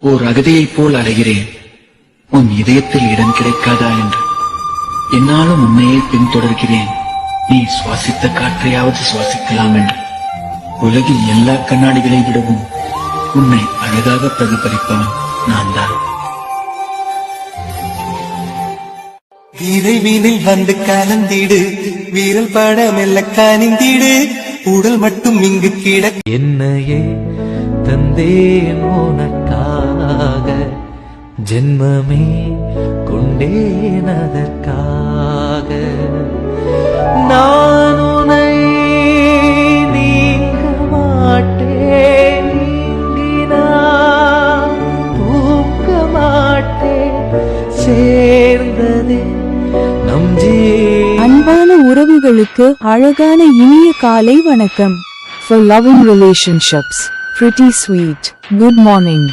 ஓர் அகதியைப் போல் அலைகிறேன், உன் இதயத்தில் இடம் கிடைக்காதா என்று. என்னாலும் உன்னையே பின்தொடர்கிறேன், நீ சுவாசித்த காற்றையாவது சுவாசிக்கலாம் என்று. உலகில் எல்லா கண்ணாடிகளை விடவும் உன்னை அழகாக பிரதிபலிப்பவன் நான் தான். விரைவினில் வந்து கலந்திடு, வீரல் பட மெல்ல கனிந்திடு, உடல் மட்டும் இங்கு கிட. என்னையே தந்தேன் உனக்காக, ஜென்மமே கொண்டேன் அதற்காக. நான் உன்னை நீங்க மாட்டேன், நீங்கினான் பூக்க மாட்டேன், சேர்ந்ததே நம் அன்பான உறவுகளுக்கு அழகான இனிய காலை வணக்கம். For loving relationships, pretty sweet, good morning.